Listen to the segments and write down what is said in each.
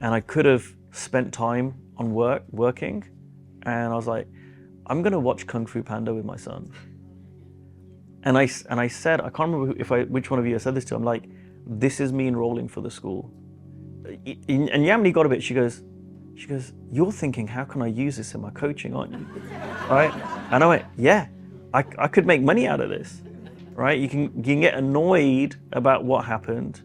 and I could have spent time on working, and I was like, I'm gonna watch Kung Fu Panda with my son. And I said, I can't remember which one of you I said this to. I'm like, this is me enrolling for the school. And Yamini got a bit. She goes, you're thinking, how can I use this in my coaching, aren't you? Right? And I went, yeah, I could make money out of this, right? You can get annoyed about what happened,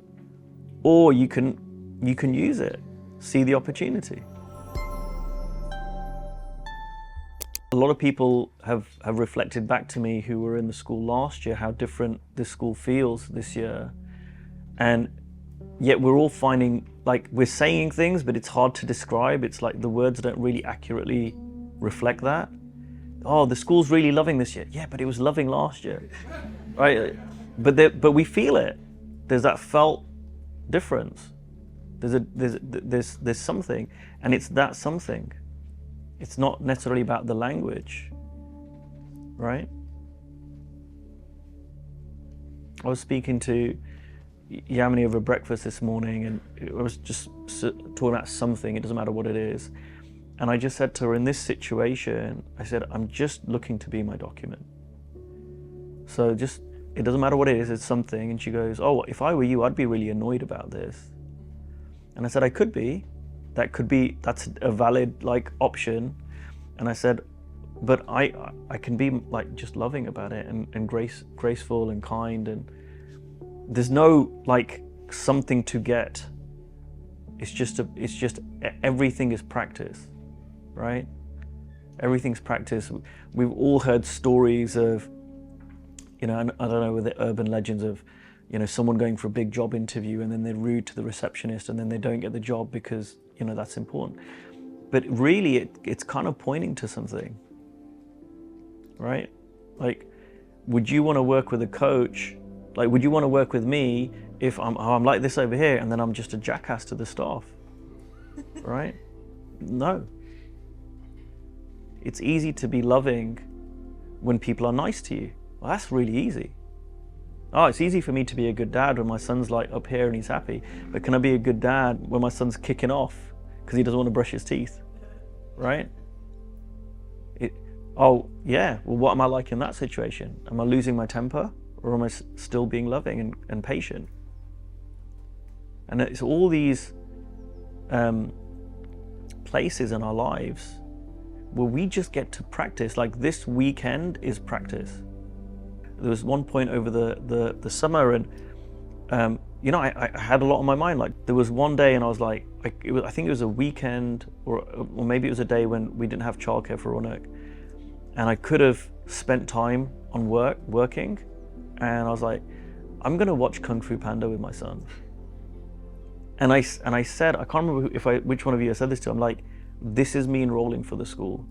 or you can use it, see the opportunity. A lot of people have reflected back to me who were in the school last year how different this school feels this year. And yet we're all finding, like, we're saying things, but it's hard to describe. It's like the words don't really accurately reflect that. Oh, the school's really loving this year. Yeah, but it was loving last year, right? But we feel it. There's that felt difference. There's something, and it's that something. It's not necessarily about the language, right? I was speaking to Yamini over breakfast this morning, and I was just talking about something, it doesn't matter what it is. And I just said to her, in this situation, I said, I'm just looking to be my document. So just, it doesn't matter what it is, it's something. And she goes, oh, if I were you, I'd be really annoyed about this. And I said, I could be. That's a valid, like, option. And I said, but I can be, like, just loving about it, and graceful and kind, and there's no, like, something to get. It's just everything is practice, right? Everything's practice. We've all heard stories of, you know, I don't know, with the urban legends of, you know, someone going for a big job interview and then they're rude to the receptionist and then they don't get the job because, you know, that's important. But really, it's kind of pointing to something, right? Like, would you want to work with a coach? Like, would you want to work with me if I'm like this over here and then I'm just a jackass to the staff, right? No. It's easy to be loving when people are nice to you. Well, that's really easy. Oh, it's easy for me to be a good dad when my son's, like, up here and he's happy. But can I be a good dad when my son's kicking off because he doesn't want to brush his teeth, right? Oh, yeah, well, what am I like in that situation? Am I losing my temper, or am I still being loving and patient? And it's all these places in our lives where we just get to practice. Like, this weekend is practice. There was one point over the summer, and you know, I had a lot on my mind. Like, there was one day and I was like, I think it was a weekend, or maybe it was a day when we didn't have childcare for Ronak, and I could have spent time on working, and I was like, I'm gonna watch Kung Fu Panda with my son. And I said, I can't remember which one of you I said this to. I'm like, this is me enrolling for the school.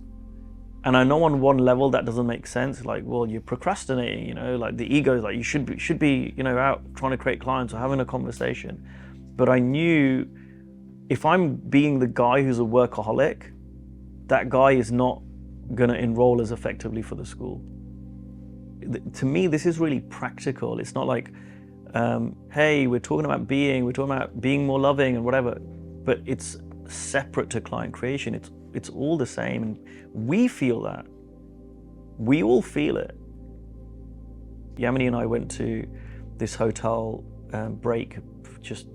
And I know on one level that doesn't make sense. Like, well, you're procrastinating, you know, like the ego is like, you should be, you know, out trying to create clients or having a conversation. But I knew if I'm being the guy who's a workaholic, that guy is not gonna enroll as effectively for the school. To me, this is really practical. It's not like, hey, we're talking about being more loving and whatever, but it's separate to client creation. It's all the same, and we feel that. We all feel it. Yamini and I went to this hotel break just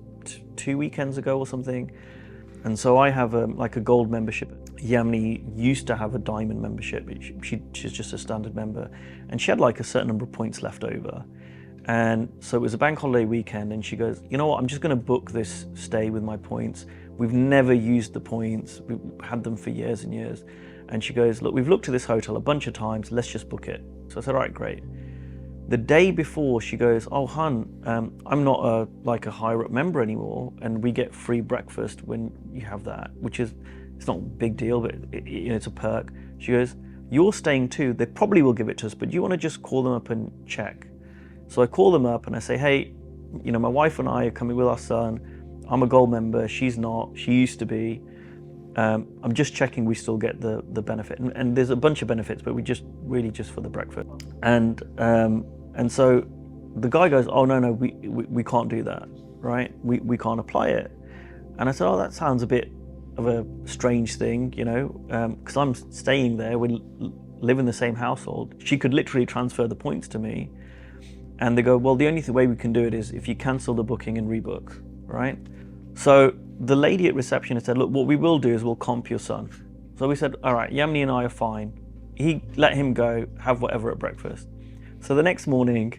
2 weekends ago or something, and so I have like a gold membership. Yamini used to have a diamond membership. She's just a standard member, and she had like a certain number of points left over. And so it was a bank holiday weekend, and she goes, you know what, I'm just going to book this stay with my points. We've never used the points. We've had them for years and years. And she goes, look, we've looked at this hotel a bunch of times. Let's just book it. So I said, all right, great. The day before, she goes, oh, hun, I'm not like a higher up member anymore, and we get free breakfast when you have that, which is, it's not a big deal, but it's a perk. She goes, you're staying too. They probably will give it to us, but do you want to just call them up and check? So I call them up and I say, hey, you know, my wife and I are coming with our son. I'm a gold member, she's not, she used to be. I'm just checking we still get the benefit. And there's a bunch of benefits, but we just really just for the breakfast. And so the guy goes, oh, no, we can't do that, right? We can't apply it. And I said, oh, that sounds a bit of a strange thing, you know, because I'm staying there, we live in the same household. She could literally transfer the points to me. And they go, well, the only way we can do it is if you cancel the booking and rebook, right? So the lady at reception said, look, what we will do is we'll comp your son. So we said, all right, Yamini and I are fine. He let him go, have whatever at breakfast. So the next morning,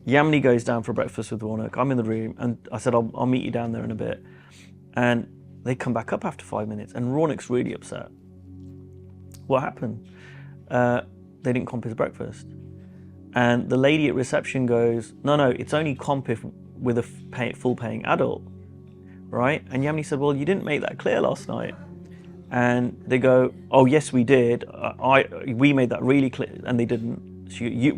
Yamini goes down for breakfast with Ronak. I'm in the room, and I said, I'll meet you down there in a bit. And they come back up after 5 minutes, and Ronak's really upset. What happened? They didn't comp his breakfast. And the lady at reception goes, no, it's only comp if with a full paying adult, right? And Yamini said, well, you didn't make that clear last night. And they go, oh, yes, we did. We made that really clear, and they didn't.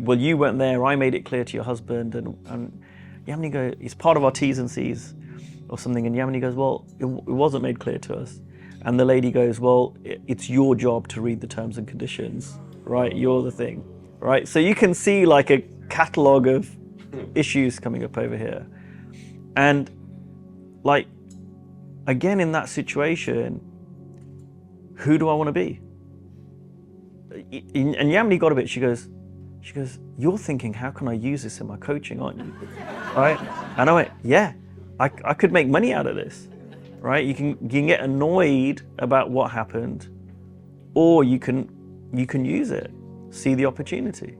Well, you weren't there. I made it clear to your husband. And Yamini goes, it's part of our T's and C's or something. And Yamini goes, well, it wasn't made clear to us. And the lady goes, well, it's your job to read the terms and conditions, right? You're the thing, right? So you can see like a catalogue of issues coming up over here. And like, again, in that situation, who do I want to be? And Yamini got a bit, she goes, you're thinking, how can I use this in my coaching, aren't you? Right? And I went, yeah, I could make money out of this, right? You can get annoyed about what happened, or you can use it, see the opportunity.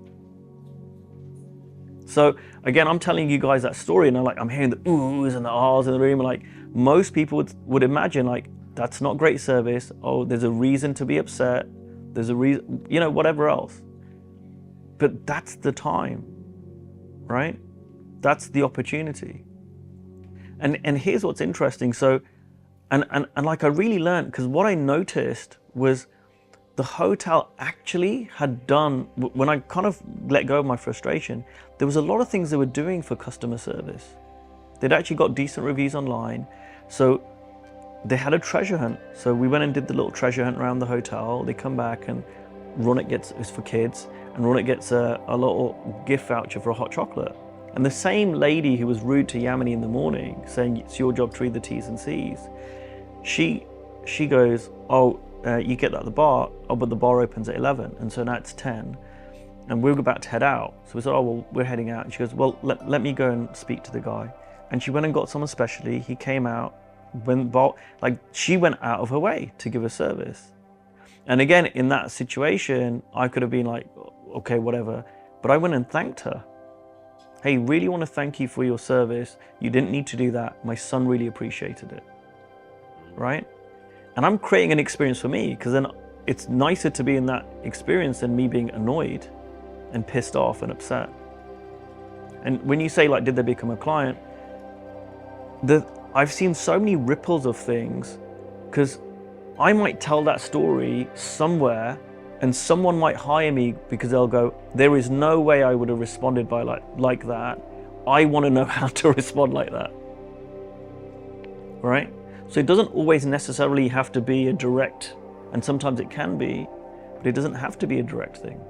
So again, I'm telling you guys that story, and I'm hearing the oohs and the ahs in the room, and like most people would imagine, like, that's not great service. Oh, there's a reason to be upset. There's a reason, you know, whatever else. But that's the time, right? That's the opportunity. And here's what's interesting. So, and like I really learned, because what I noticed was the hotel actually had done, when I kind of let go of my frustration, there was a lot of things they were doing for customer service. They'd actually got decent reviews online. So they had a treasure hunt. So we went and did the little treasure hunt around the hotel. They come back, and Ronak it's for kids, and Ronak gets a little gift voucher for a hot chocolate. And the same lady who was rude to Yamini in the morning, saying it's your job to read the T's and C's, she goes, oh, you get that at the bar, oh, but the bar opens at 11, and so now it's 10. And we were about to head out. So we said, oh, well, we're heading out. And she goes, well, let me go and speak to the guy. And she went and got someone specially. He came out, she went out of her way to give us service. And again, in that situation, I could have been like, okay, whatever. But I went and thanked her. Hey, really want to thank you for your service. You didn't need to do that. My son really appreciated it, right? And I'm creating an experience for me, because then it's nicer to be in that experience than me being annoyed and pissed off and upset. And when you say, like, did they become a client? I've seen so many ripples of things, because I might tell that story somewhere and someone might hire me because they'll go, there is no way I would have responded by like that. I want to know how to respond like that, right? So it doesn't always necessarily have to be a direct, and sometimes it can be, but it doesn't have to be a direct thing.